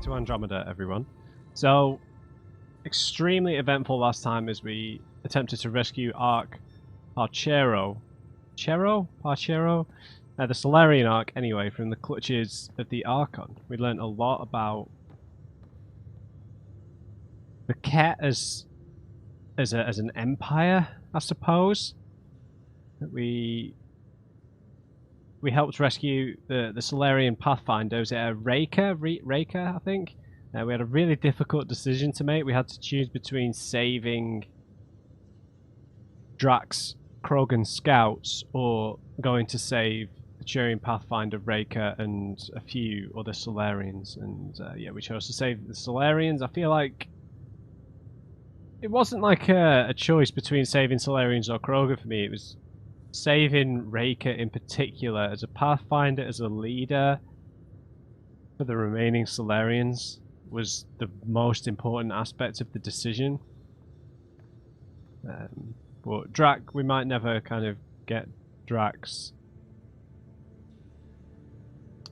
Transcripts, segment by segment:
to Andromeda, everyone. So, extremely eventful last time as we attempted to rescue Parchero, the Solarian Ark, anyway, from the clutches of the Archon. We learned a lot about the Ket as an empire, I suppose. We helped rescue the Solarian Pathfinder. Was it a Raker, I think? We had a really difficult decision to make. We had to choose between saving Drax, Krogan scouts, or going to save the Turian Pathfinder, Raker, and a few other Solarians. And yeah, we chose to save the Solarians. I feel like it wasn't like a choice between saving Solarians or Krogan for me. It was saving Raker in particular as a Pathfinder, as a leader for the remaining Solarians was the most important aspect of the decision. But Drac, we might never kind of get Drac's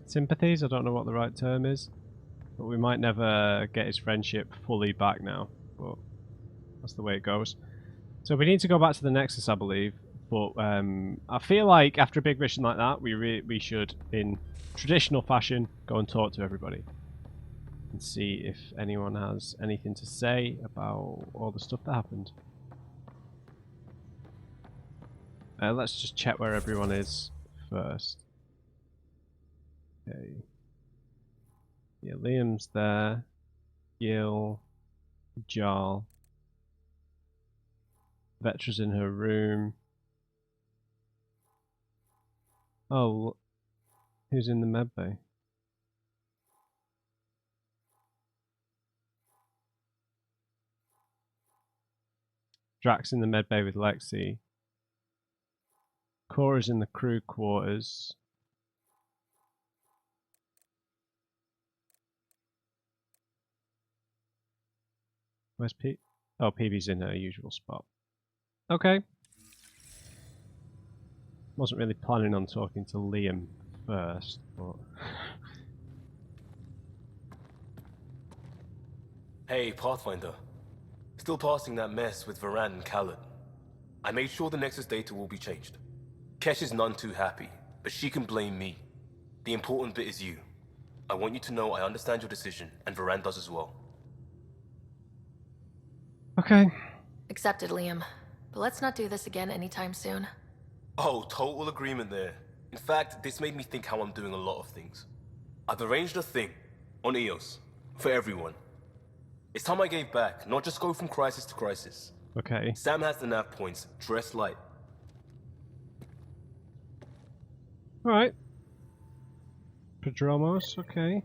sympathies. I don't know what the right term is, but we might never get his friendship fully back now. But that's the way it goes. So we need to go back to the Nexus, I believe. But I feel like after a big mission like that, we should, in traditional fashion, go and talk to everybody and see if anyone has anything to say about all the stuff that happened. Let's just check where everyone is first. Okay. Yeah, Liam's there. Gil, Jarl. Vetra's in her room. Oh, who's in the medbay? Drax in the medbay with Lexi. Cora's in the crew quarters. Where's Pete? Oh, PB's in her usual spot. Okay. Wasn't really planning on talking to Liam first, but... Hey, Pathfinder. Still passing that mess with Varan and Khaled. I made sure the Nexus data will be changed. Kesh is none too happy, but she can blame me. The important bit is you. I want you to know I understand your decision, and Varan does as well. Okay. Accepted, Liam. But let's not do this again anytime soon. Oh, total agreement there. In fact, this made me think how I'm doing a lot of things. I've arranged a thing on EOS for everyone. It's time I gave back, not just go from crisis to crisis. Okay. Sam has the nav points, dress light. Alright. Prodromos, okay.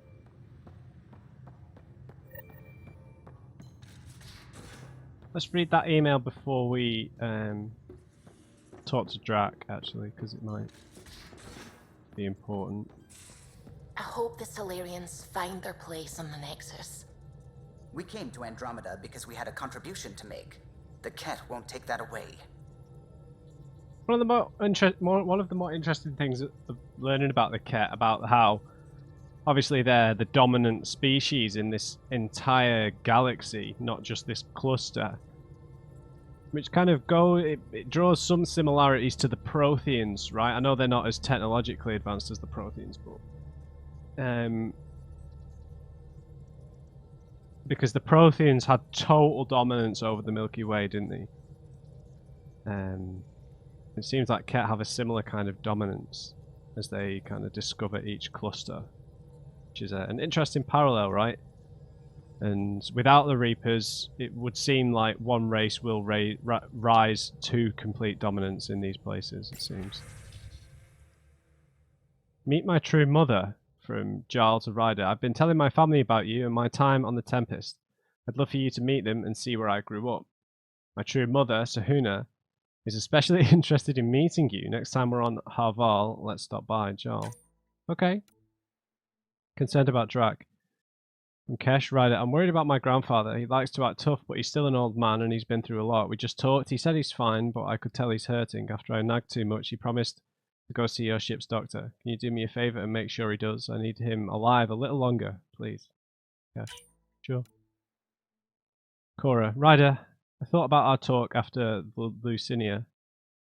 Let's read that email before we talk to Drac, actually, because it might be important. I hope the Solarians find their place on the Nexus. We came to Andromeda because we had a contribution to make. The Ket won't take that away. One of the more interesting things of learning about the Ket, about how obviously they're the dominant species in this entire galaxy, not just this cluster. Which kind of it draws some similarities to the Protheans, right? I know they're not as technologically advanced as the Protheans, but because the Protheans had total dominance over the Milky Way, didn't they? It seems like Ket have a similar kind of dominance as they kind of discover each cluster, which is an interesting parallel, right? And without the Reapers, it would seem like one race will rise to complete dominance in these places, it seems. Meet my true mother, from Jarl to Ryder. I've been telling my family about you and my time on the Tempest. I'd love for you to meet them and see where I grew up. My true mother, Sahuna, is especially interested in meeting you. Next time we're on Harval, let's stop by, Jarl. Okay. Concerned about Drac. From Kesh, Ryder, I'm worried about my grandfather. He likes to act tough, but he's still an old man and he's been through a lot. We just talked. He said he's fine, but I could tell he's hurting. After I nagged too much, he promised to go see your ship's doctor. Can you do me a favor and make sure he does? I need him alive a little longer, please. Cash. Sure. Cora. Ryder, I thought about our talk after Lucinia.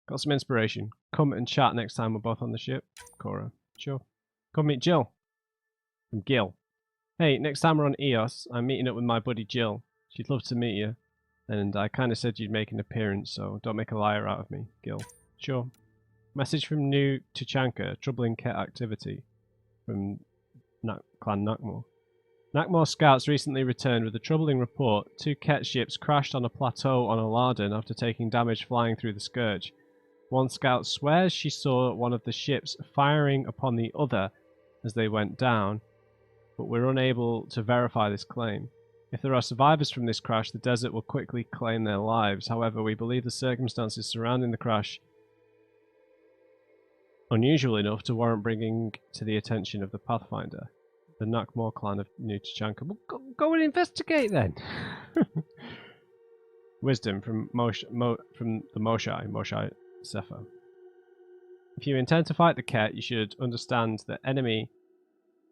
Got some inspiration. Come and chat next time we're both on the ship. Cora. Sure. Come meet Jill. From Gil. Hey, next time we're on EOS, I'm meeting up with my buddy Jill. She'd love to meet you. And I kind of said you'd make an appearance, so don't make a liar out of me, Gil. Sure. Message from New Tuchanka, troubling Ket activity. From Clan Nakmor. Nakmor scouts recently returned with a troubling report. 2 Ket ships crashed on a plateau on Aladdin after taking damage flying through the Scourge. One scout swears she saw one of the ships firing upon the other as they went down, but we're unable to verify this claim. If there are survivors from this crash, the desert will quickly claim their lives. However, we believe the circumstances surrounding the crash unusual enough to warrant bringing to the attention of the Pathfinder, the Nakmor clan of New Tuchanka. Well, go and investigate then. Wisdom from the Moshai Sefer. If you intend to fight the Ket, you should understand the enemy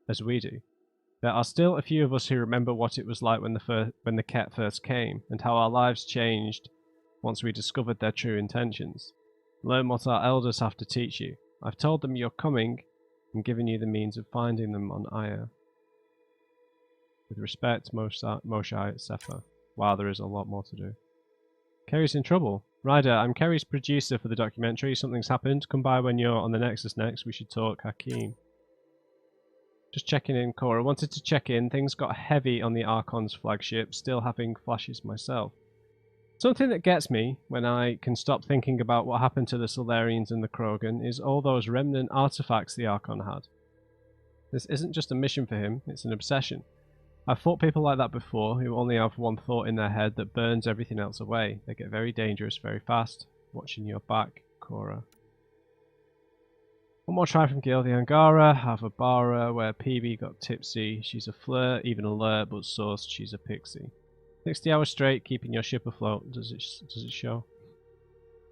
as we do. There are still a few of us who remember what it was like when the Ket first came, and how our lives changed once we discovered their true intentions. Learn what our elders have to teach you. I've told them you're coming, and given you the means of finding them on Aya. With respect, Moshai Sefer. Wow, there is a lot more to do. Kerry's in trouble. Ryder, I'm Kerry's producer for the documentary. Something's happened. Come by when you're on the Nexus next. We should talk. Hakeem. Just checking in, Cora. Wanted to check in. Things got heavy on the Archon's flagship. Still having flashes myself. Something that gets me, when I can stop thinking about what happened to the Solarians and the Krogan, is all those remnant artifacts the Archon had. This isn't just a mission for him, it's an obsession. I've fought people like that before, who only have one thought in their head that burns everything else away. They get very dangerous very fast. Watching your back, Cora. One more try from Gil. The Angara have a bara where PB got tipsy. She's a flirt, even alert, but sourced she's a pixie. 60 hours straight, keeping your ship afloat. Does it show?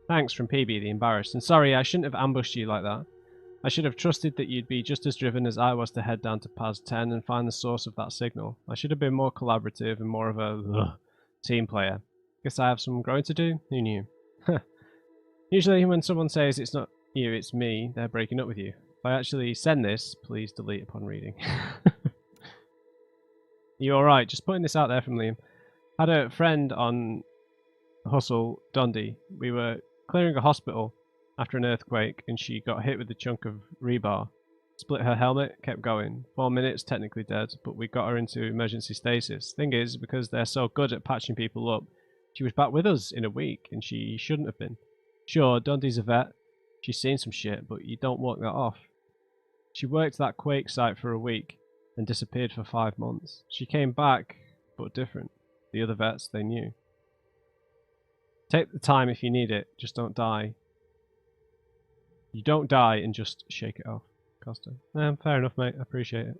Thanks from PB, the embarrassed. And sorry, I shouldn't have ambushed you like that. I should have trusted that you'd be just as driven as I was to head down to Paz 10 and find the source of that signal. I should have been more collaborative and more of a team player. Guess I have some growing to do? Who knew? Usually when someone says it's not you, it's me, they're breaking up with you. If I actually send this, please delete upon reading. You alright? Just putting this out there from Liam. Had a friend on Hustle, Dundee. We were clearing a hospital after an earthquake and she got hit with a chunk of rebar. Split her helmet, kept going. 4 minutes, technically dead, but we got her into emergency stasis. Thing is, because they're so good at patching people up, she was back with us in a week and she shouldn't have been. Sure, Dundee's a vet. She's seen some shit, but you don't walk that off. She worked that quake site for a week and disappeared for 5 months. She came back, but different. The other vets, they knew. Take the time if you need it, just don't die. You don't die and just shake it off, Costa. Fair enough, mate, I appreciate it.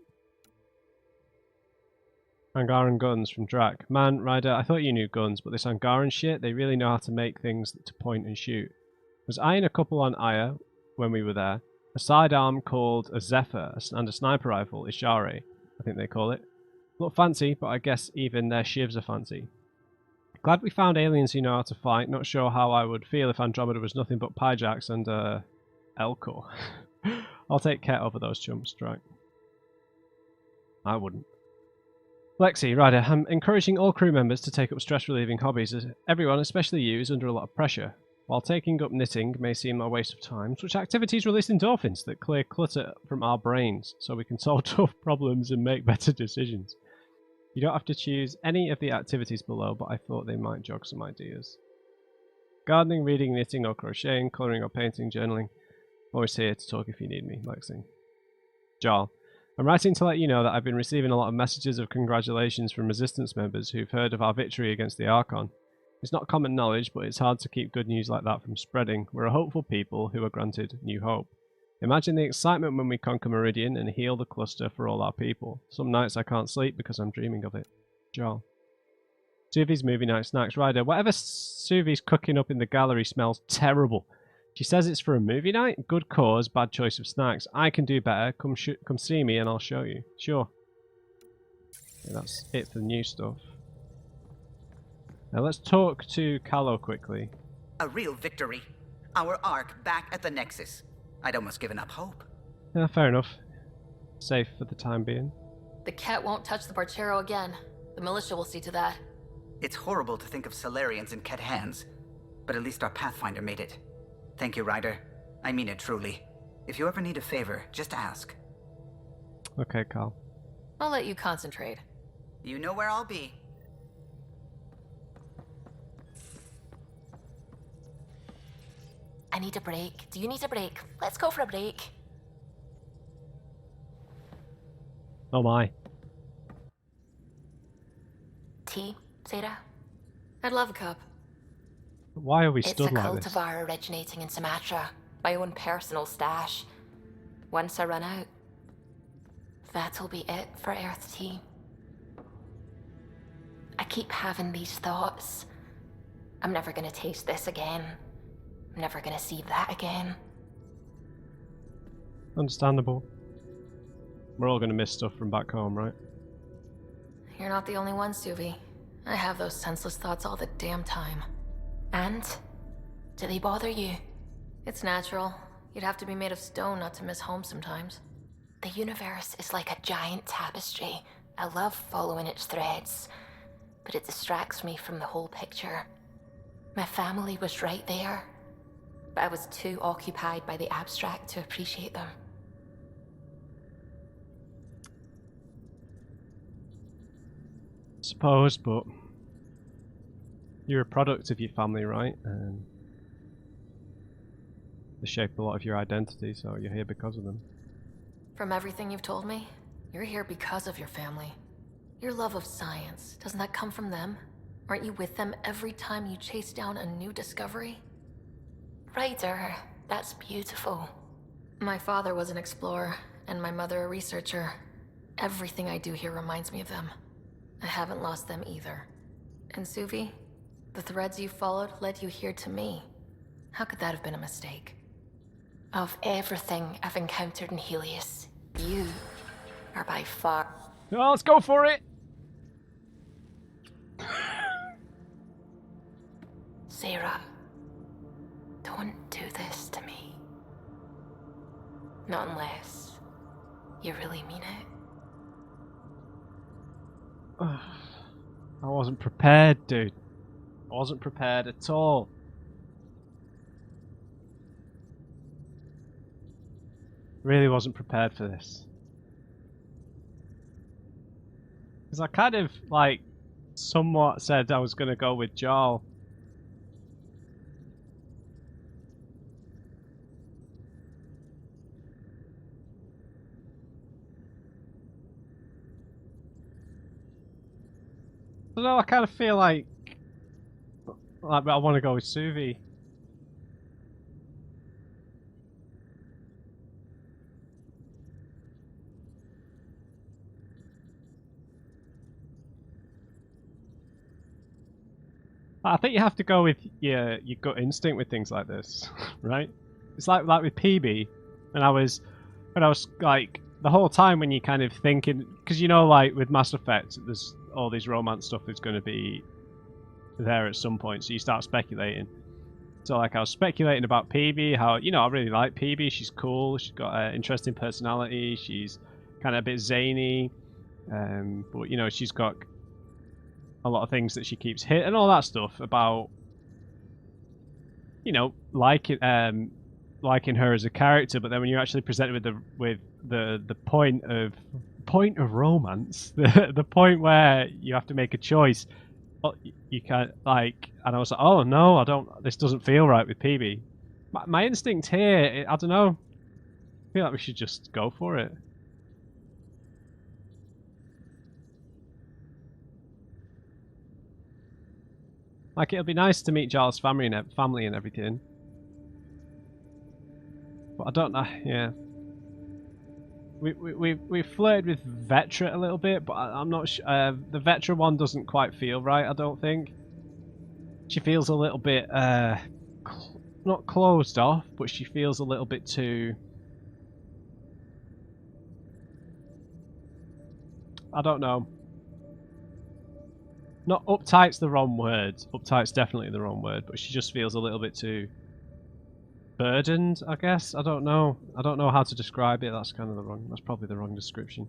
Angaran guns from Drac. Man, Ryder, I thought you knew guns, but this Angaran shit, they really know how to make things to point and shoot. Was eyeing a couple on Aya when we were there. A sidearm called a Zephyr and a sniper rifle, Ishare, I think they call it. Look fancy, but I guess even their shivs are fancy. Glad we found aliens who know how to fight. Not sure how I would feel if Andromeda was nothing but Pyjax and Elcor. I'll take Ket over those chumps, Strike. I wouldn't. Lexi, Ryder, I'm encouraging all crew members to take up stress-relieving hobbies, as everyone, especially you, is under a lot of pressure. While taking up knitting may seem a waste of time, such activities release endorphins that clear clutter from our brains, so we can solve tough problems and make better decisions. You don't have to choose any of the activities below, but I thought they might jog some ideas. Gardening, reading, knitting or crocheting, colouring or painting, journaling. Always here to talk if you need me, Lexi. Jarl, I'm writing to let you know that I've been receiving a lot of messages of congratulations from Resistance members who've heard of our victory against the Archon. It's not common knowledge, but it's hard to keep good news like that from spreading. We're a hopeful people who are granted new hope. Imagine the excitement when we conquer Meridian and heal the cluster for all our people. Some nights I can't sleep because I'm dreaming of it. Joel. Suvi's movie night snacks. Ryder, whatever Suvi's cooking up in the gallery smells terrible. She says it's for a movie night? Good cause, bad choice of snacks. I can do better. Come see me and I'll show you. Sure. Okay, that's it for the new stuff. Now let's talk to Callow quickly. A real victory. Our Ark back at the Nexus. I'd almost given up hope. Yeah, fair enough. Safe for the time being. The cat won't touch the Barchero again. The militia will see to that. It's horrible to think of Solarians in Ket hands, but at least our Pathfinder made it. Thank you, Ryder. I mean it truly. If you ever need a favor, just ask. Okay, Carl. I'll let you concentrate. You know where I'll be. I need a break. Do you need a break? Let's go for a break. Oh my. Tea, Sarah? I'd love a cup. Why are we It's stood a like this? cultivar originating in Sumatra. My own personal stash. Once I run out, that'll be it for Earth Tea. I keep having these thoughts. I'm never gonna taste this again. I'm never gonna see that again. Understandable. We're all going to miss stuff from back home, right? You're not the only one, Suvi. I have those senseless thoughts all the damn time. And? Do they bother you? It's natural. You'd have to be made of stone not to miss home sometimes. The universe is like a giant tapestry. I love following its threads, but it distracts me from the whole picture. My family was right there, but I was too occupied by the abstract to appreciate them. Suppose, but you're a product of your family, right? And they shape a lot of your identity, so you're here because of them. From everything you've told me, you're here because of your family. Your love of science, doesn't that come from them? Aren't you with them every time you chase down a new discovery? Ryder, that's beautiful. My father was an explorer, and my mother a researcher. Everything I do here reminds me of them. I haven't lost them either. And Suvi, the threads you followed led you here to me. How could that have been a mistake? Of everything I've encountered in Helios, you are by far... Oh, let's go for it! Sarah, don't do this to me. Not unless you really mean it. I wasn't prepared, dude. I wasn't prepared at all. Really wasn't prepared for this. Because I kind of, like, somewhat said I was going to go with Jarl. I don't know, I kind of feel like I want to go with Suvi. I think you have to go with your gut instinct with things like this, right? It's like with PB, and I was like the whole time when you kind of thinking, because you know, like with Mass Effect, there's all these romance stuff that's going to be there at some point, so you start speculating. So like I was speculating about PB, how, you know, I really like PB. She's cool. She's got an interesting personality. She's kind of a bit zany, but you know, she's got a lot of things that she keeps hit and all that stuff about, you know, liking her as a character. But then when you're actually presented with the point of romance, the point where you have to make a choice, you can't, like, and I was like, oh no, I don't. This doesn't feel right with PB. My instinct here, I don't know. I feel like we should just go for it. Like, it'll be nice to meet Giles' family and everything. But I don't know, yeah. We flirted with Vetra a little bit, but I'm not sure. The Vetra one doesn't quite feel right, I don't think. She feels a little bit, not closed off, but she feels a little bit too... I don't know. Not uptight's the wrong word. Uptight's definitely the wrong word, but she just feels a little bit too burdened, I guess. I don't know. I don't know how to describe it. That's probably the wrong description.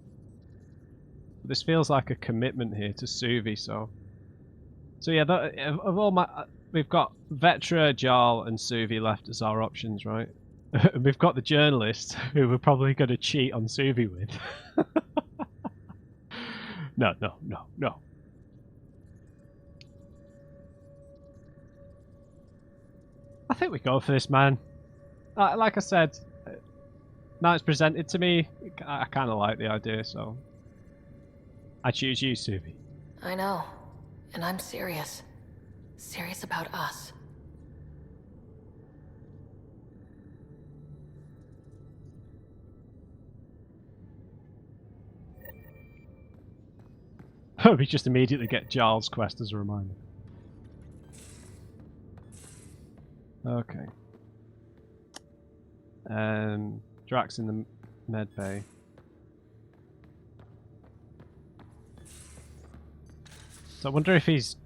But this feels like a commitment here to Suvi, so yeah, of all my we've got Vetra, Jarl, and Suvi left as our options, right? We've got the journalist who we're probably going to cheat on Suvi with. No. I think we go for this, man. Like I said, now it's presented to me, I kind of like the idea, so I choose you, Suvi. I know. And I'm serious. Serious about us. We just immediately get Jarl's quest as a reminder. Okay. Drax in the med bay. So I wonder if he's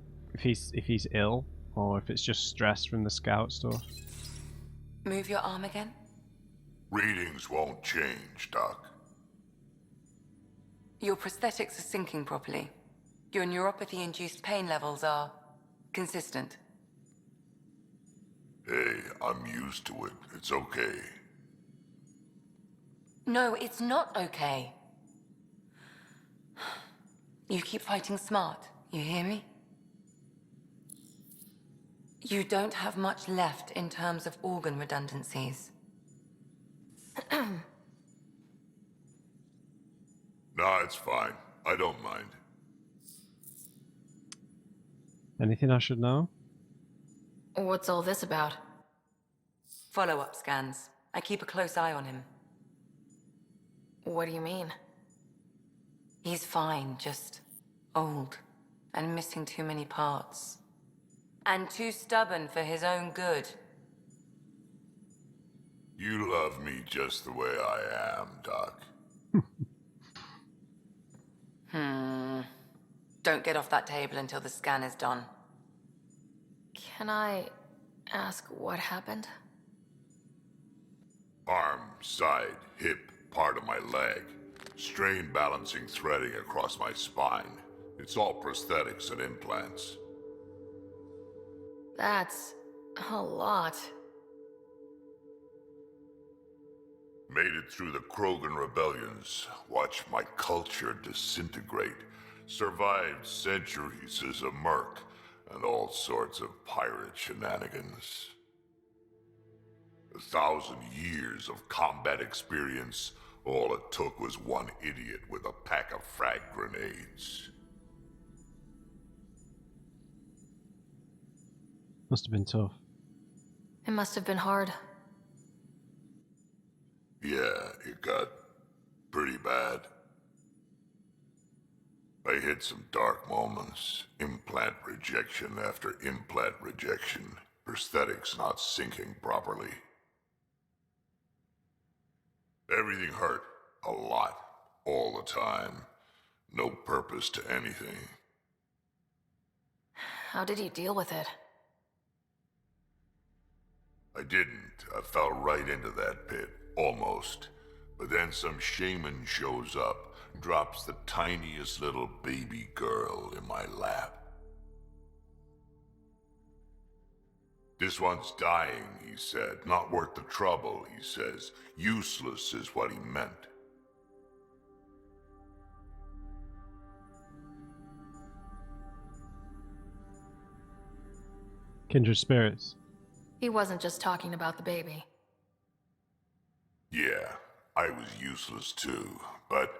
ill or if it's just stress from the scout stuff. Move your arm again. Readings won't change, Doc. Your prosthetics are syncing properly. Your neuropathy-induced pain levels are consistent. Hey, I'm used to it. It's okay. No, it's not okay. You keep fighting smart, you hear me? You don't have much left in terms of organ redundancies. Nah, it's fine. I don't mind. Anything I should know? What's all this about? Follow-up scans. I keep a close eye on him. What do you mean? He's fine, just old and missing too many parts. And too stubborn for his own good. You love me just the way I am, Doc. Don't get off that table until the scan is done. Can I ask what happened? Arm, side, hip, part of my leg. Strain balancing threading across my spine. It's all prosthetics and implants. That's a lot. Made it through the Krogan rebellions. Watched my culture disintegrate. Survived centuries as a merc and all sorts of pirate shenanigans. 1,000 years of combat experience. All it took was one idiot with a pack of frag grenades. Must have been tough. It must have been hard. Yeah, it got pretty bad. I hit some dark moments. Implant rejection after implant rejection. Prosthetics not syncing properly. Everything hurt. A lot. All the time. No purpose to anything. How did you deal with it? I didn't. I fell right into that pit. Almost. But then some shaman shows up, drops the tiniest little baby girl in my lap. This one's dying, he said. Not worth the trouble, he says. Useless is what he meant. Kindred spirits. He wasn't just talking about the baby. Yeah, I was useless too, but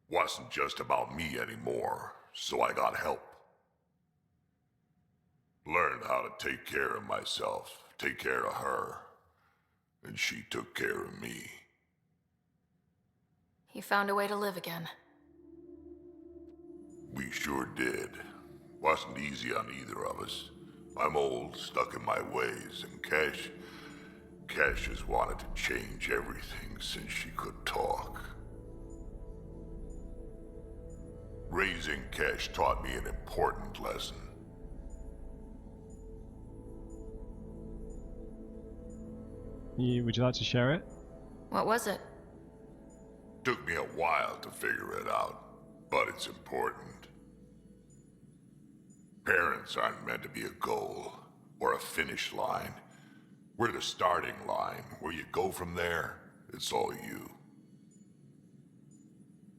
wasn't just about me anymore, so I got help. Learned how to take care of myself, take care of her, and she took care of me. He found a way to live again. We sure did. Wasn't easy on either of us. I'm old, stuck in my ways, and Cash has wanted to change everything since she could talk. Raising Kesh taught me an important lesson. Would you like to share it? What was it? Took me a while to figure it out, but it's important. Parents aren't meant to be a goal or a finish line. We're the starting line. Where you go from there, it's all you.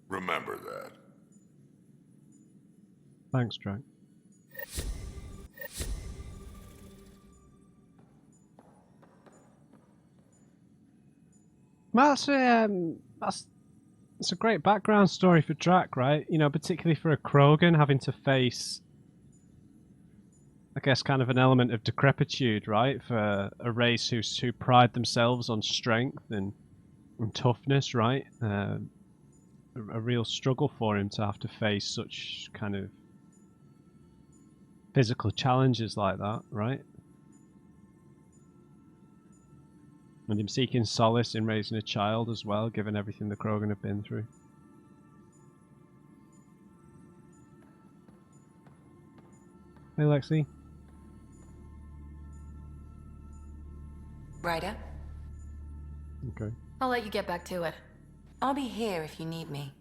Remember that. Thanks, Drake. Well, it's a great background story for Drac, right? You know, particularly for a Krogan having to face, I guess, kind of an element of decrepitude, right? For a race who pride themselves on strength and toughness, right? A real struggle for him to have to face such kind of physical challenges like that, right? And him seeking solace in raising a child as well, given everything the Krogan have been through. Hey, Lexi. Ryder, Okay. I'll let you get back to it. I'll be here if you need me.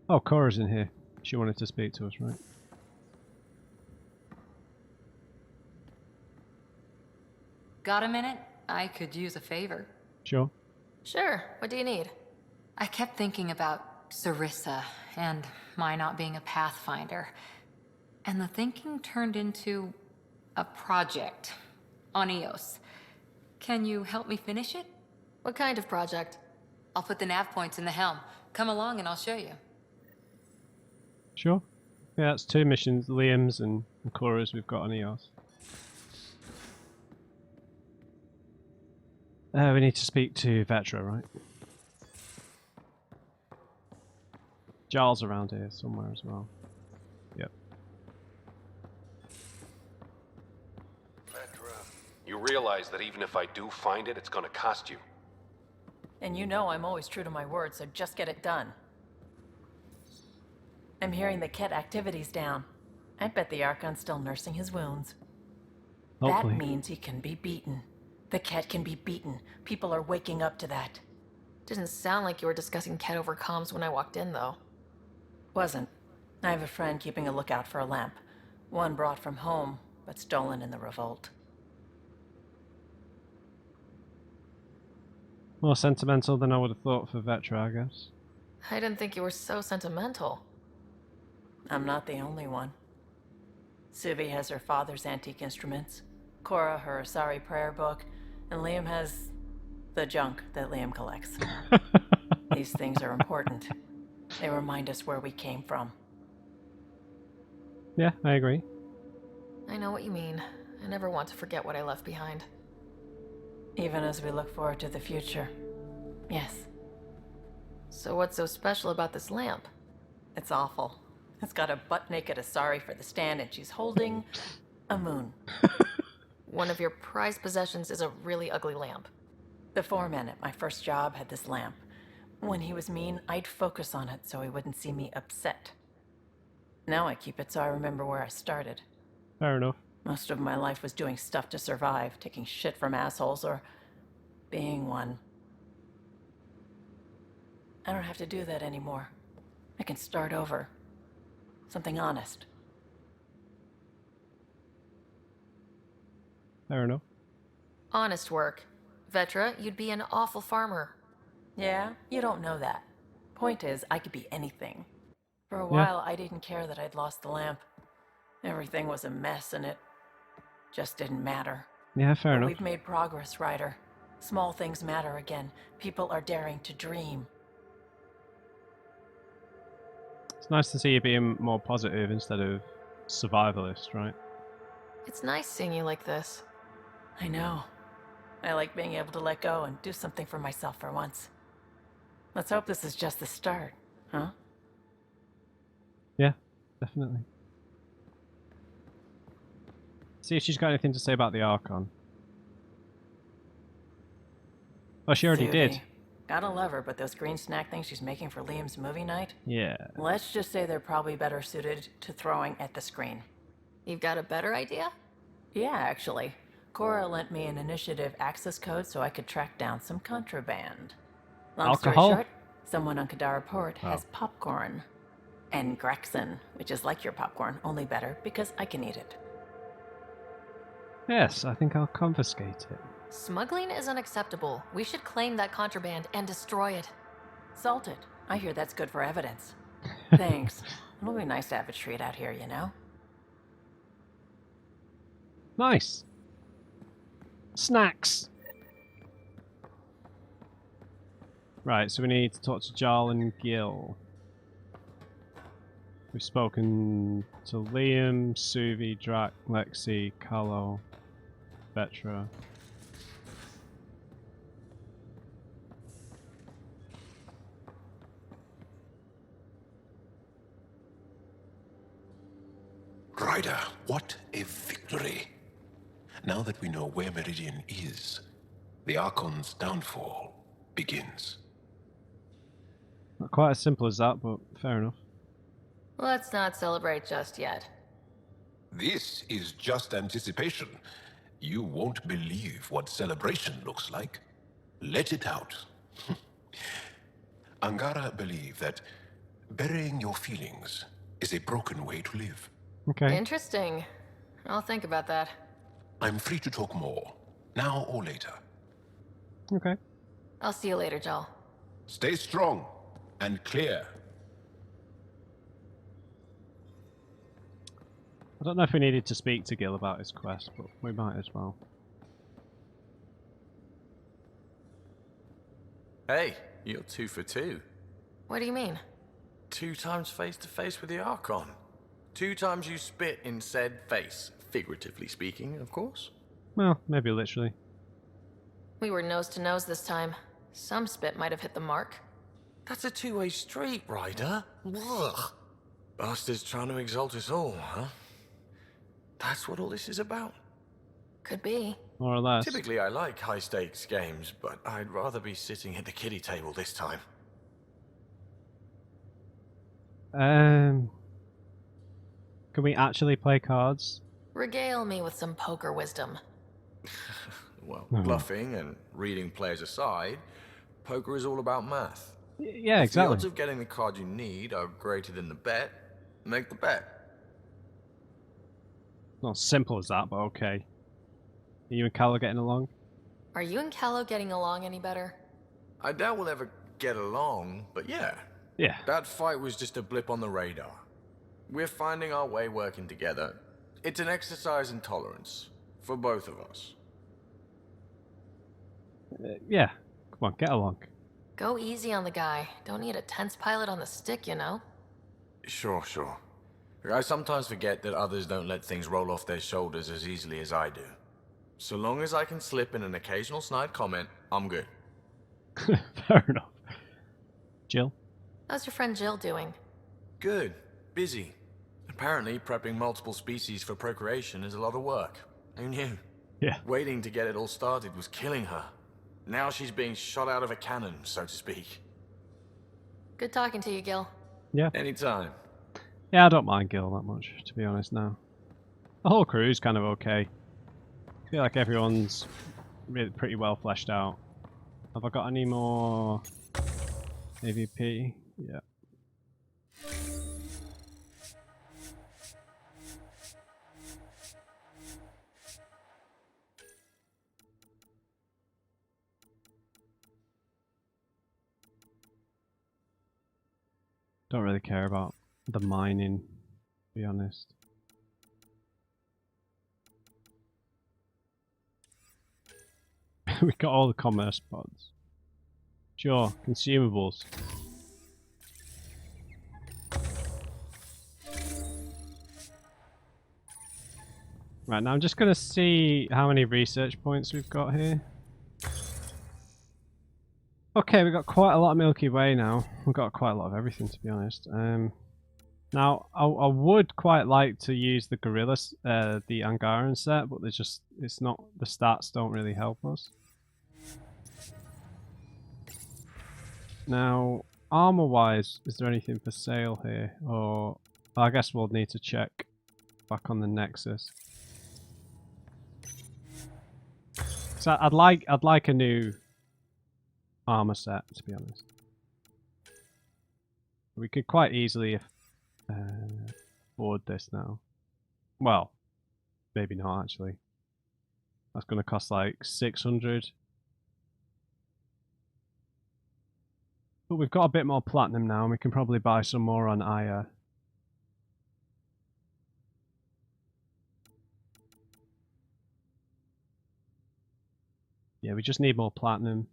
Oh, Cora's in here. She wanted to speak to us, right? Got a minute? I could use a favor. Sure. Sure, what do you need? I kept thinking about Sarissa and my not being a Pathfinder. And the thinking turned into a project on Eos. Can you help me finish it? What kind of project? I'll put the nav points in the helm. Come along and I'll show you. Sure. Yeah, that's 2 missions, Liam's and Cora's we've got on EOS. We need to speak to Vetra, right? Giles around here somewhere as well. Yep. Petra, you realize that even if I do find it, it's gonna cost you. And you know I'm always true to my word, so just get it done. I'm hearing the Ket activity's down. I bet the Archon's still nursing his wounds. Hopefully. That means he can be beaten. The Ket can be beaten. People are waking up to that. Didn't sound like you were discussing Ket over comms when I walked in, though. Wasn't. I have a friend keeping a lookout for a lamp. One brought from home, but stolen in the revolt. More sentimental than I would have thought for Vetra, I guess. I didn't think you were so sentimental. I'm not the only one. Suvi has her father's antique instruments, Cora her Asari prayer book, and Liam has the junk that Liam collects. These things are important. They remind us where we came from. Yeah, I agree. I know what you mean. I never want to forget what I left behind. Even as we look forward to the future. Yes. So what's so special about this lamp? It's awful. It's got a butt-naked Asari for the stand, and she's holding a moon. One of your prized possessions is a really ugly lamp. The foreman at my first job had this lamp. When he was mean, I'd focus on it so he wouldn't see me upset. Now I keep it so I remember where I started. Fair enough. Most of my life was doing stuff to survive, taking shit from assholes or being one. I don't have to do that anymore. I can start over. Something honest. Fair enough. Honest work. Vetra, you'd be an awful farmer. Yeah? You don't know that. Point is, I could be anything. For a while, I didn't care that I'd lost the lamp. Everything was a mess and it just didn't matter. Yeah, fair enough. We've made progress, Ryder. Small things matter again. People are daring to dream. It's nice to see you being more positive instead of survivalist, right? It's nice seeing you like this. I know. I like being able to let go and do something for myself for once. Let's hope this is just the start, huh? Yeah, definitely. See if she's got anything to say about the Archon. Oh, she already did. Suvi. Gotta love her, but those green snack things she's making for Liam's movie night? Yeah. Let's just say they're probably better suited to throwing at the screen. You've got a better idea? Yeah, actually. Cora lent me an initiative access code so I could track down some contraband. Long Alcohol? story short, someone on Kadara Port has popcorn. And Grexon, which is like your popcorn, only better because I can eat it. Yes, I think I'll confiscate it. Smuggling is unacceptable. We should claim that contraband and destroy it. Salt it. I hear that's good for evidence. Thanks. It'll be nice to have a treat out here, you know? Nice. Snacks. Right, so we need to talk to Jarl and Gil. We've spoken to Liam, Suvi, Drac, Lexi, Carlo, Vetra. Ryder, what a victory! Now that we know where Meridian is, the Archon's downfall begins. Not quite as simple as that, but fair enough. Let's not celebrate just yet. This is just anticipation. You won't believe what celebration looks like. Let it out. Angara believe that burying your feelings is a broken way to live. Okay. Interesting. I'll think about that. I'm free to talk more, now or later. Okay. I'll see you later, Jal. Stay strong and clear. I don't know if we needed to speak to Gil about his quest, but we might as well. Hey, you're 2 for 2. What do you mean? 2 times face to face with the Archon. 2 times you spit in said face. Figuratively speaking, of course. Well, maybe literally. We were nose to nose this time. Some spit might have hit the mark. That's a 2-way street, Ryder. Ugh. Bastards trying to exalt us all, huh? That's what all this is about. Could be. More or less. Typically, I like high-stakes games, but I'd rather be sitting at the kiddie table this time. Can we actually play cards? Regale me with some poker wisdom. Well, bluffing and reading players aside, poker is all about math. Yeah, If the odds exactly. of getting the card you need are greater than the bet, make the bet. Not as simple as that, but okay. Are you and Cal getting along? Are you and Callow getting along any better? I doubt we'll ever get along, but yeah. Yeah. That fight was just a blip on the radar. We're finding our way working together. It's an exercise in tolerance, for both of us. Yeah. Come on, get along. Go easy on the guy. Don't need a tense pilot on the stick, you know? Sure. I sometimes forget that others don't let things roll off their shoulders as easily as I do. So long as I can slip in an occasional snide comment, I'm good. Fair enough. Jill? How's your friend Jill doing? Good. Busy. Apparently, prepping multiple species for procreation is a lot of work. Who knew? Yeah. Waiting to get it all started was killing her. Now she's being shot out of a cannon, so to speak. Good talking to you, Gil. Yeah. Anytime. Yeah, I don't mind Gil that much, to be honest now. The whole crew's kind of okay. I feel like everyone's really pretty well fleshed out. Have I got any more AVP? Yeah. Don't really care about the mining, to be honest. We got all the commerce pods. Sure, consumables. Right, now I'm just gonna see how many research points we've got here. Okay, we've got quite a lot of Milky Way now. We've got quite a lot of everything, to be honest. Now, I would quite like to use the Gorillas, the Angaran set, but it's not, the stats don't really help us. Now, armor-wise, is there anything for sale here? Or I guess we'll need to check back on the Nexus. So I'd like a new armor set, to be honest. We could quite easily afford this now. Well, maybe not actually. That's going to cost like 600. But we've got a bit more platinum now, and we can probably buy some more on Aya. Yeah, we just need more platinum.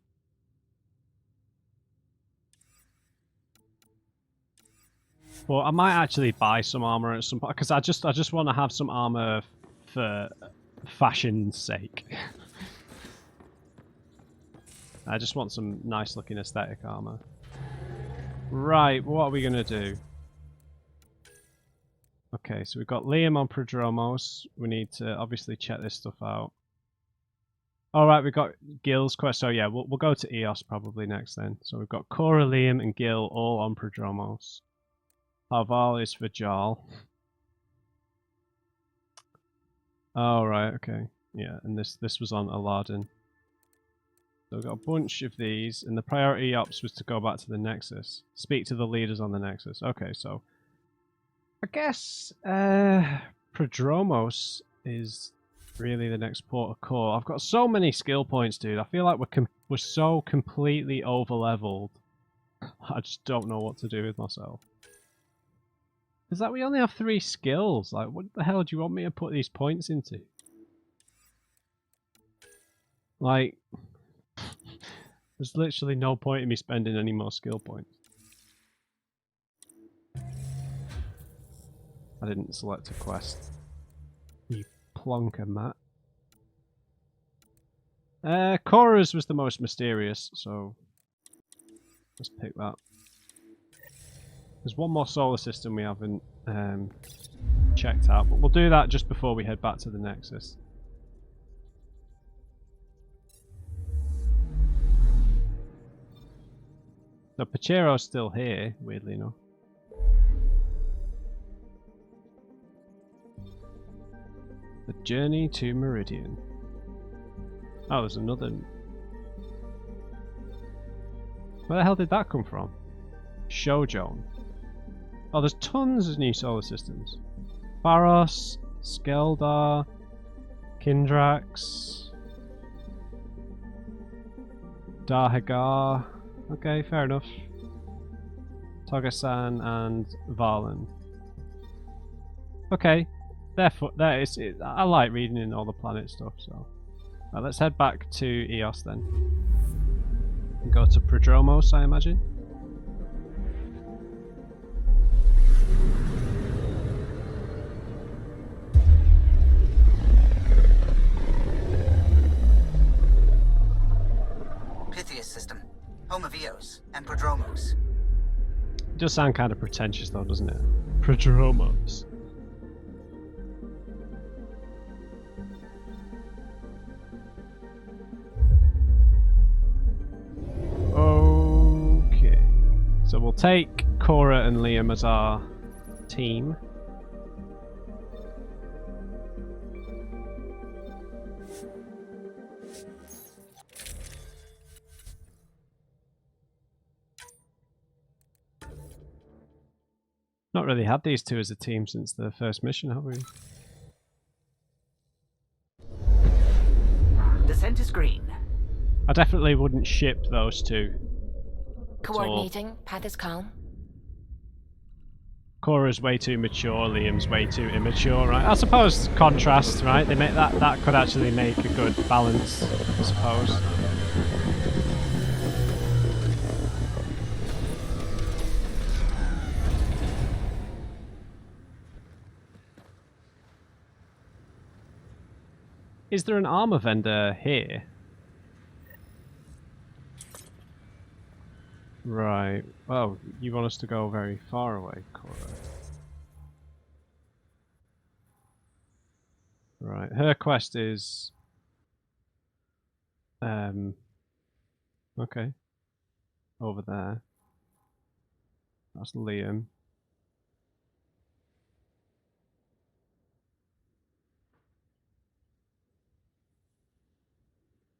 But I might actually buy some armor at some point, because I just want to have some armor for fashion's sake. I just want some nice looking aesthetic armor. Right, what are we gonna do? Okay, so we've got Liam on Prodromos. We need to obviously check this stuff out. Alright, we've got Gil's quest. So yeah, we'll go to Eos probably next then. So we've got Cora, Liam, and Gil all on Prodromos. Harval is for Jarl. Oh right, okay. Yeah, and this was on Aladdin. So we've got a bunch of these, and the priority ops was to go back to the Nexus. Speak to the leaders on the Nexus. Okay, so I guess Prodromos is really the next port of call. I've got so many skill points, dude. I feel like we're so completely over-leveled. I just don't know what to do with myself. Is that we only have 3 skills? Like, what the hell do you want me to put these points into? Like, there's literally no point in me spending any more skill points. I didn't select a quest. You plonker, Matt. Cora's was the most mysterious, so let's pick that. There's one more solar system we haven't checked out, but we'll do that just before we head back to the Nexus. So Pachero's still here, weirdly enough. The journey to Meridian. Oh, there's another. Where the hell did that come from? Shoujon. Oh, there's tons of new solar systems. Pharos, Skeldar, Kindrax, Darhagar. Okay, fair enough. Togasan and Varland. Okay, therefore, I like reading in all the planet stuff. So, right, let's head back to Eos then. And go to Prodromos, I imagine. Pythias system, home of Eos and Prodromos. It does sound kind of pretentious though, doesn't it? Prodromos. Okay. So we'll take Cora and Liam as our team. Not really had these two as a team since the first mission, have we? Descent is green. I definitely wouldn't ship those two. Coordinating. Path is calm. Cora's way too mature, Liam's way too immature, right? I suppose contrast, right? They make that could actually make a good balance, I suppose. Is there an armor vendor here? Right. Oh, you want us to go very far away, Cora. Right. Her quest is... Okay. over there. That's Liam.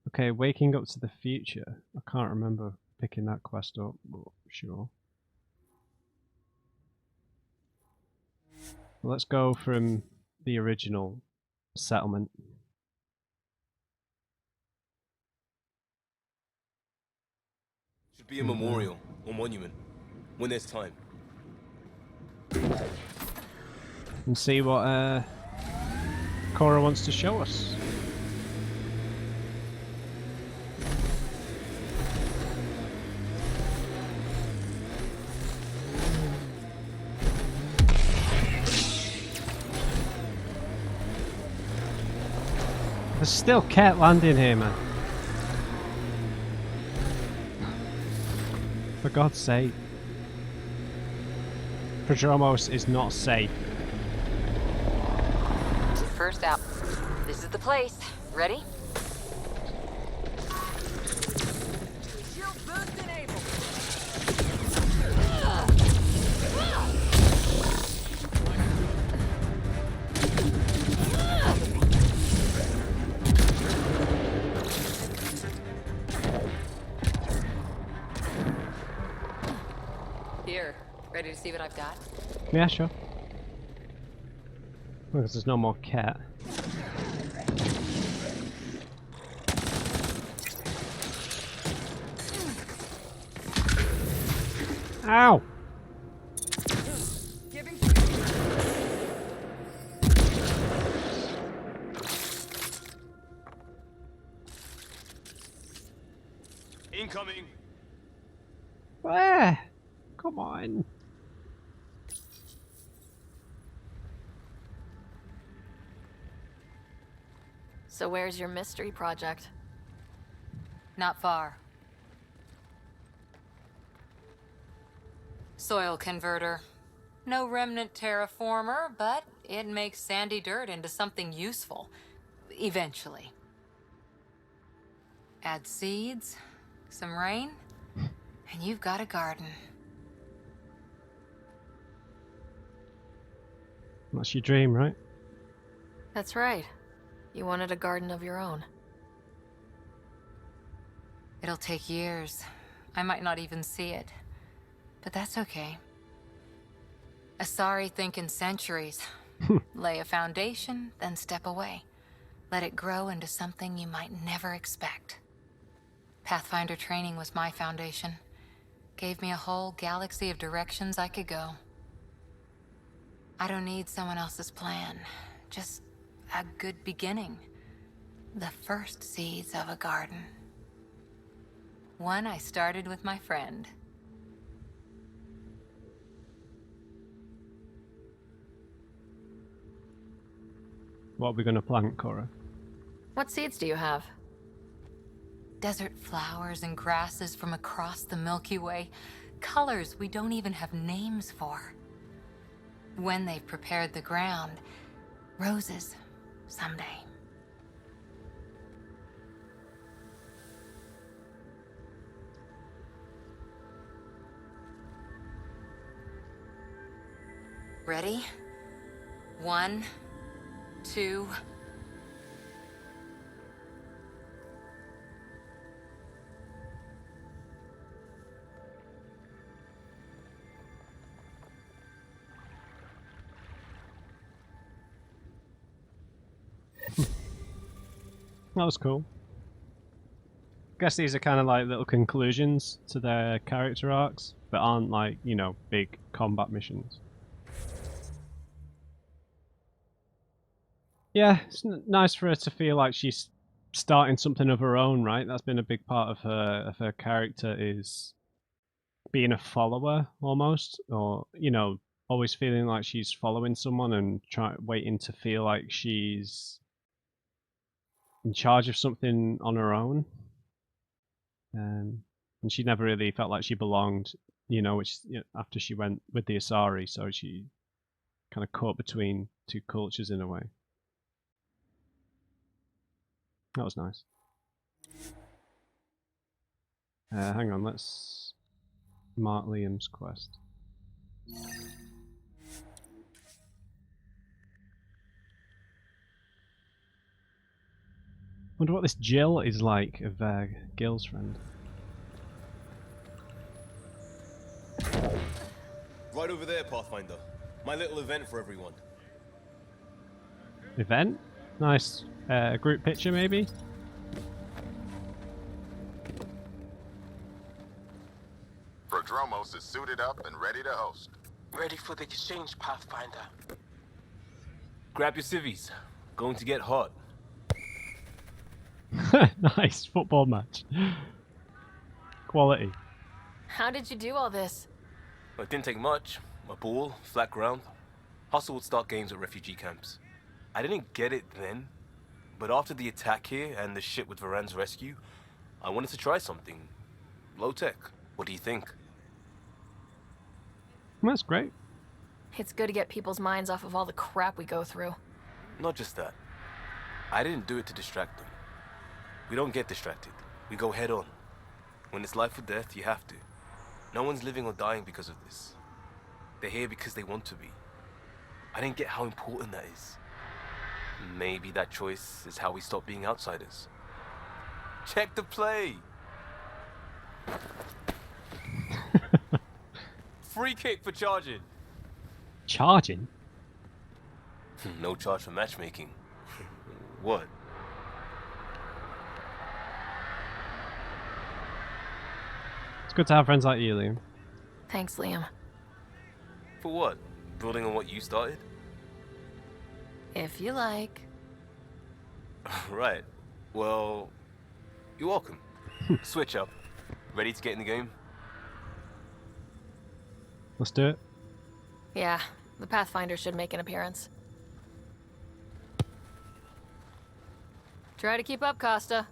Okay, waking up to the future. I can't remember picking that quest up, but sure. Well, let's go from the original settlement. Should be a memorial or monument when there's time. And see what Cora wants to show us. There's still cat landing here, man. For God's sake. Prodromos is not safe. First out. This is the place. Ready? Shield boost enabled. Here, ready to see what I've got? Yeah, sure. Because there's no more cat. Ow! Incoming. Where? Come on. So where's your mystery project? Not far. Soil converter. No remnant terraformer, but it makes sandy dirt into something useful. Eventually. Add seeds, some rain, and you've got a garden. That's your dream, right? That's right. You wanted a garden of your own. It'll take years. I might not even see it. But that's okay. Asari think in centuries. Lay a foundation, then step away. Let it grow into something you might never expect. Pathfinder training was my foundation. Gave me a whole galaxy of directions I could go. I don't need someone else's plan. Just a good beginning. The first seeds of a garden. One I started with my friend. What are we going to plant, Cora? What seeds do you have? Desert flowers and grasses from across the Milky Way. Colors we don't even have names for. When they've prepared the ground, roses someday. Ready? 1, 2... That was cool. Guess these are kind of like little conclusions to their character arcs, but aren't like, you know, big combat missions. Yeah, it's nice for her to feel like she's starting something of her own, right? That's been a big part of her character, is being a follower almost, or you know, always feeling like she's following someone and waiting to feel like she's in charge of something on her own. And she never really felt like she belonged, you know, which, you know, after she went with the Asari, so she kind of caught between two cultures in a way. That was nice. Hang on, let's Mark Liam's quest. Wonder what this Jill is like of Gil's friend. Right over there, Pathfinder. My little event for everyone. Event? Nice group picture, maybe? Prodromos is suited up and ready to host. Ready for the exchange, Pathfinder. Grab your civvies. Going to get hot. Nice football match. Quality. How did you do all this? It didn't take much. A ball, flat ground. Hustle would start games at refugee camps. I didn't get it then, but after the attack here and the shit with Varan's rescue, I wanted to try something. Low tech. What do you think? That's great. It's good to get people's minds off of all the crap we go through. Not just that. I didn't do it to distract them. We don't get distracted. We go head on. When it's life or death, you have to. No one's living or dying because of this. They're here because they want to be. I didn't get how important that is. Maybe that choice is how we stop being outsiders. Check the play! Free kick for charging. Charging? No charge for matchmaking. What? It's good to have friends like you, Liam. Thanks, Liam. For what? Building on what you started? If you like. Right. Well, you're welcome. Switch up. Ready to get in the game? Let's do it. Yeah, the Pathfinder should make an appearance. Try to keep up, Costa.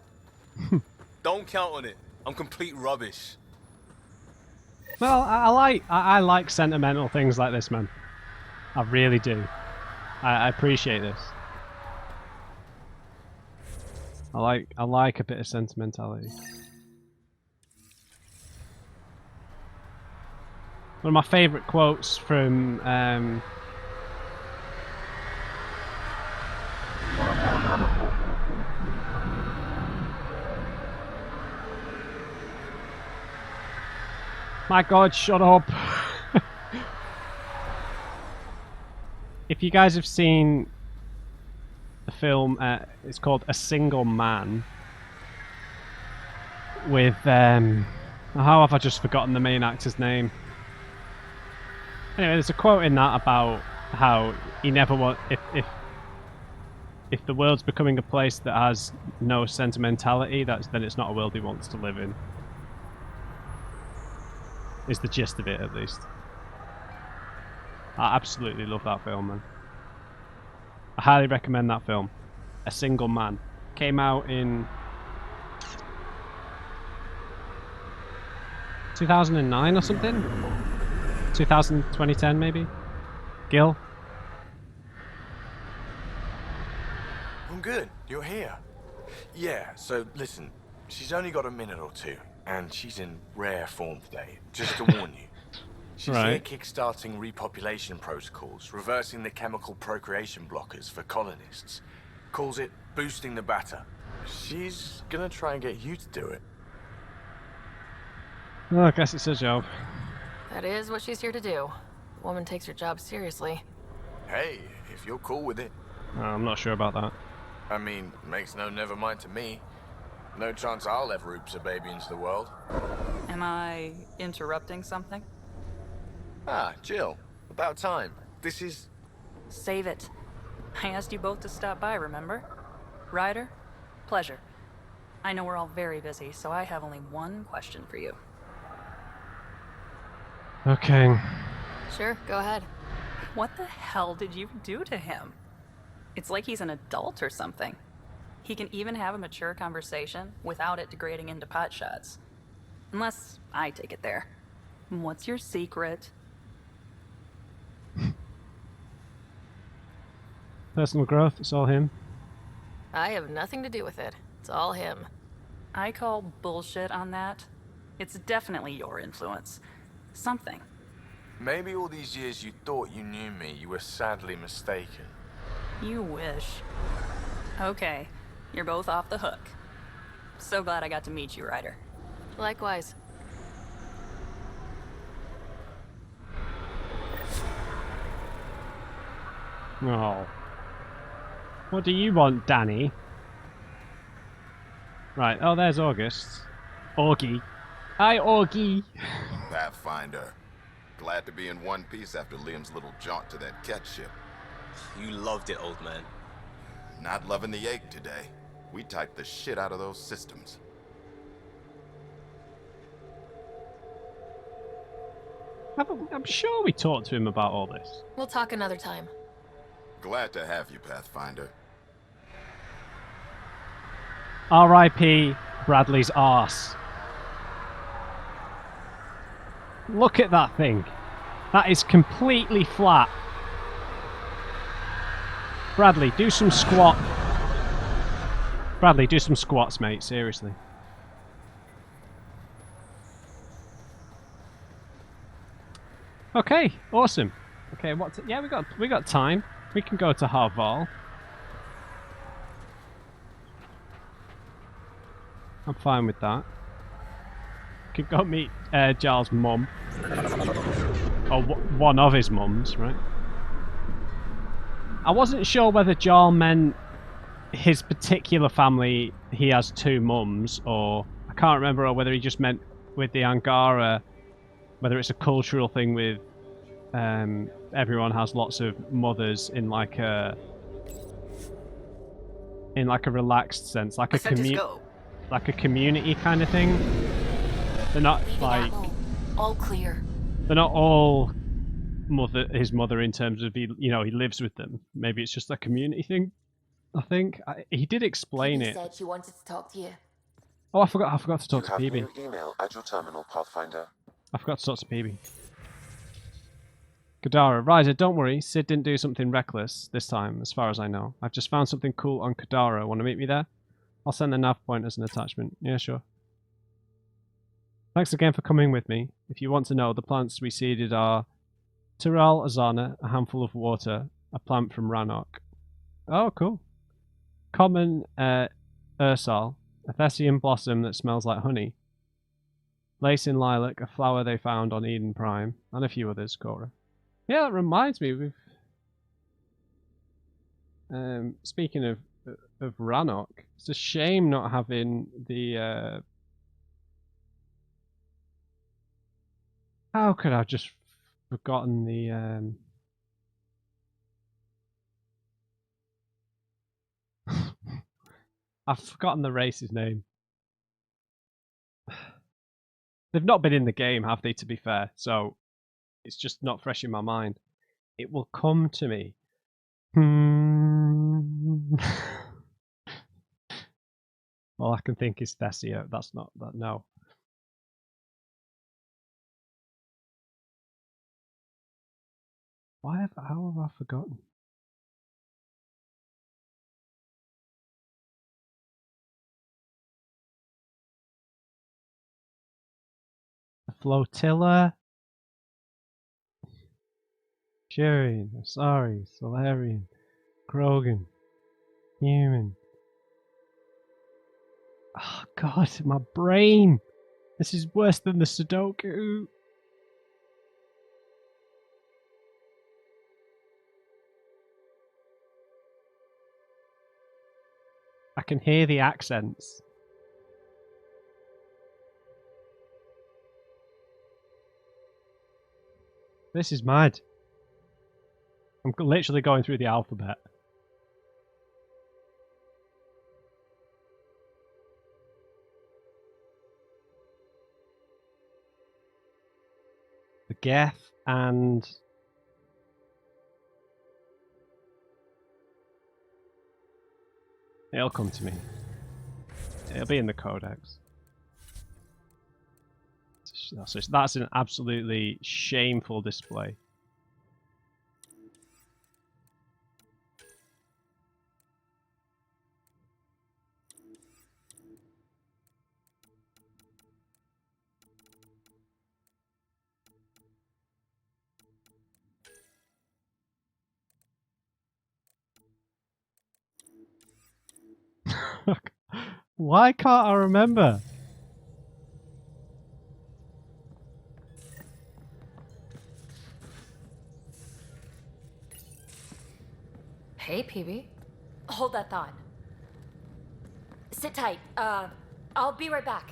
Don't count on it. I'm complete rubbish. Well, I like sentimental things like this, man. I really do. I appreciate this. I like a bit of sentimentality. One of my favourite quotes from my God, shut up. If you guys have seen the film, it's called A Single Man with how have I just forgotten the main actor's name? Anyway, there's a quote in that about how he never want if the world's becoming a place that has no sentimentality, then it's not a world he wants to live in. Is the gist of it, at least. I absolutely love that film, man. I highly recommend that film. A Single Man. Came out in 2009 or something? 2010 maybe? Gil? I'm good. You're here. Yeah, so listen. She's only got a minute or two, and she's in rare form today, just to warn you. She's here kickstarting repopulation protocols, reversing the chemical procreation blockers for colonists. Calls it boosting the batter. She's gonna try and get you to do it. Well, I guess it's her job. That is what she's here to do. The woman takes her job seriously. Hey, if you're cool with it. I'm not sure about that. I mean, makes no never mind to me. No chance I'll ever oops a baby into the world. Am I interrupting something? Ah, Jill. About time. This is... Save it. I asked you both to stop by, remember? Ryder? Pleasure. I know we're all very busy, so I have only one question for you. Okay. Sure, go ahead. What the hell did you do to him? It's like he's an adult or something. He can even have a mature conversation without it degrading into pot shots. Unless I take it there. What's your secret? Personal growth, it's all him. I have nothing to do with it. It's all him. I call bullshit on that. It's definitely your influence. Something. Maybe all these years you thought you knew me, you were sadly mistaken. You wish. Okay, you're both off the hook. So glad I got to meet you, Ryder. Likewise. Oh. What do you want, Danny? Right, oh, there's August. Augie. Hi, Augie. Pathfinder. Glad to be in one piece after Liam's little jaunt to that cat ship. You loved it, old man. Not loving the egg today. We typed the shit out of those systems. I'm sure we talked to him about all this. We'll talk another time. Glad to have you, Pathfinder. R.I.P. Bradley's arse. Look at that thing. That is completely flat. Bradley, do some squat. Bradley, do some squats, mate. Seriously. Okay, awesome. Okay, yeah, we got time. We can go to Harval. I'm fine with that. Could go meet Giles' mum. Or one of his mums, right? I wasn't sure whether Giles meant his particular family, he has two mums, or I can't remember, or whether he just meant with the Angara, whether it's a cultural thing with everyone has lots of mothers in like a relaxed sense, like a community kind of thing. They're not like all clear. They're not all his mother in terms of he lives with them. Maybe it's just a community thing. I think he did explain it. Said she wanted to talk to you. Oh, I forgot to talk to PB. You have new email at your terminal, Pathfinder. I forgot to talk to PB. Kadara, Ryder, don't worry. Sid didn't do something reckless this time, as far as I know. I've just found something cool on Kadara. Want to meet me there? I'll send the nav point as an attachment. Yeah, sure. Thanks again for coming with me. If you want to know, the plants we seeded are Tyrell Azana, a handful of water, a plant from Rannoch. Oh, cool. Common Ursal, a Thessian blossom that smells like honey. Lace in lilac, a flower they found on Eden Prime, and a few others, Cora. Yeah, that reminds me, we've... speaking of Rannoch, it's a shame not having the... How could I have just forgotten the... I've forgotten the race's name. They've not been in the game, have they, to be fair? So it's just not fresh in my mind. It will come to me. All I can think is Thessia. That's not that. No. How have I forgotten? The flotilla. Shurian, Asari, Solarian, Krogan, Human. Oh god, my brain! This is worse than the Sudoku. I can hear the accents. This is mad. I'm literally going through the alphabet. The Geth and... It'll come to me. It'll be in the codex. That's an absolutely shameful display. Why can't I remember? Hey, PB. Hold that thought. Sit tight. I'll be right back.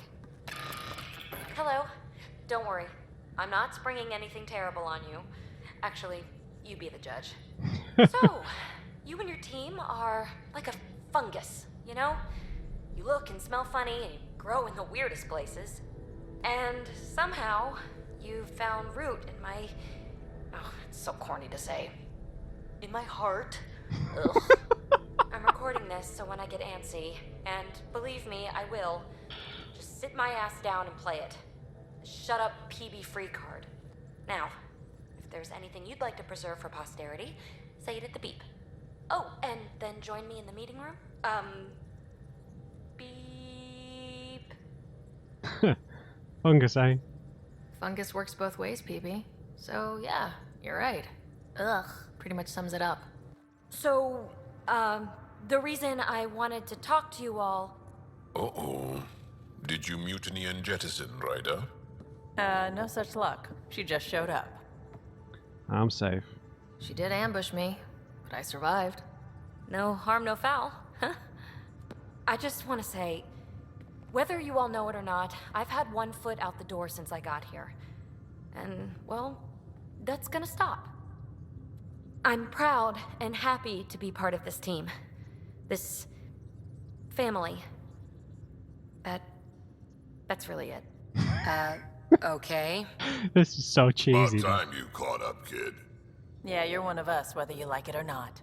Hello. Don't worry. I'm not springing anything terrible on you. Actually, you be the judge. So, you and your team are like a fungus, you know? You look and smell funny and you grow in the weirdest places. And somehow, you found root in my... Oh, it's so corny to say. In my heart. Ugh. I'm recording this so when I get antsy, and believe me, I will, just sit my ass down and play it. The Shut Up PB free card. Now, if there's anything you'd like to preserve for posterity, say it at the beep. Oh, and then join me in the meeting room. Beep. Fungus, eh? Fungus works both ways, PB. So, yeah, you're right. Ugh, pretty much sums it up. So, the reason I wanted to talk to you all... Uh-oh. Did you mutiny and jettison, Ryder? No such luck. She just showed up. I'm safe. She did ambush me, but I survived. No harm, no foul. Huh? I just want to say, whether you all know it or not, I've had one foot out the door since I got here. And, well, that's gonna stop. I'm proud and happy to be part of this team. This family. That's really it. Okay. This is so cheesy. About time you caught up, kid. Yeah, you're one of us, whether you like it or not.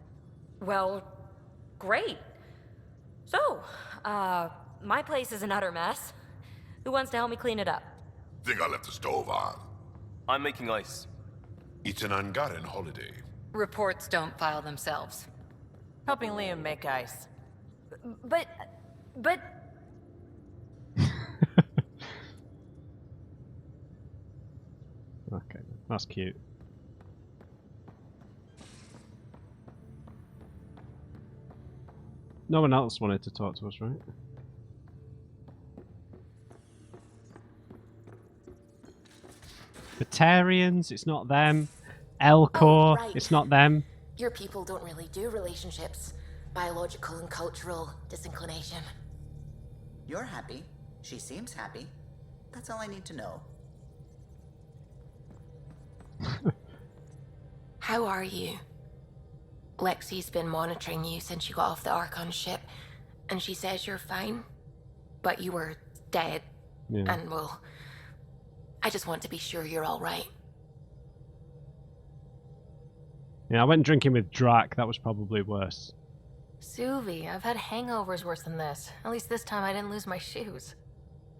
Well, great. So, my place is an utter mess. Who wants to help me clean it up? Think I left the stove on. I'm making ice. It's an Angaran holiday. Reports don't file themselves. Helping Liam make ice. But... Okay, that's cute. No one else wanted to talk to us, right? Batarians, it's not them. Elcor, right. it's not them. Your people don't really do relationships. Biological and cultural disinclination. You're happy. She seems happy. That's all I need to know. How are you? Lexi's been monitoring you since you got off the Archon ship, and she says you're fine, but you were dead. Yeah. And, well, I just want to be sure you're all right. Yeah, I went drinking with Drac. That was probably worse. Suvi, I've had hangovers worse than this. At least this time I didn't lose my shoes.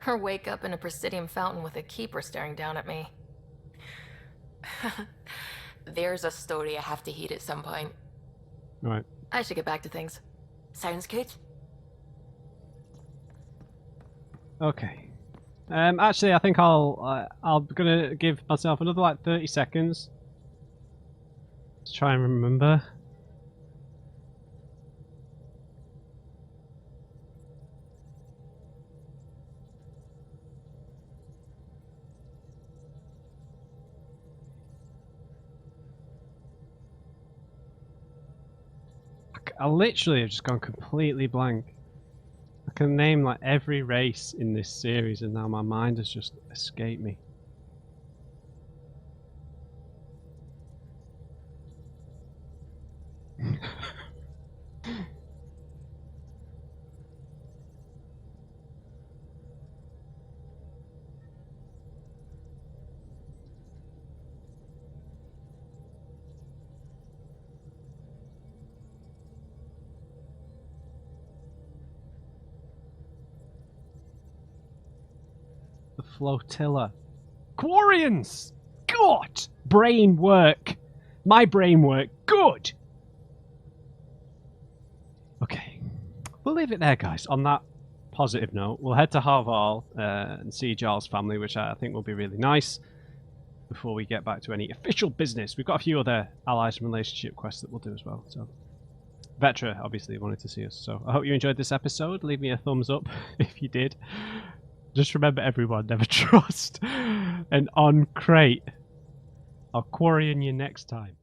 Or wake up in a Presidium fountain with a keeper staring down at me. There's a story I have to hear at some point. Right. I should get back to things. Sounds good. Okay. Actually, I think I'm gonna give myself another like 30 seconds to try and remember. I literally have just gone completely blank. I can name like every race in this series and now my mind has just escaped me. The flotilla. Quarians! God! Brain work! My brain work. Good! Okay. We'll leave it there, guys. On that positive note, we'll head to Harval and see Giles' family, which I think will be really nice, before we get back to any official business. We've got a few other allies and relationship quests that we'll do as well. So Vetra obviously wanted to see us. So I hope you enjoyed this episode. Leave me a thumbs up if you did. Just remember, everyone, never trust. And on crate, I'll quarry you next time.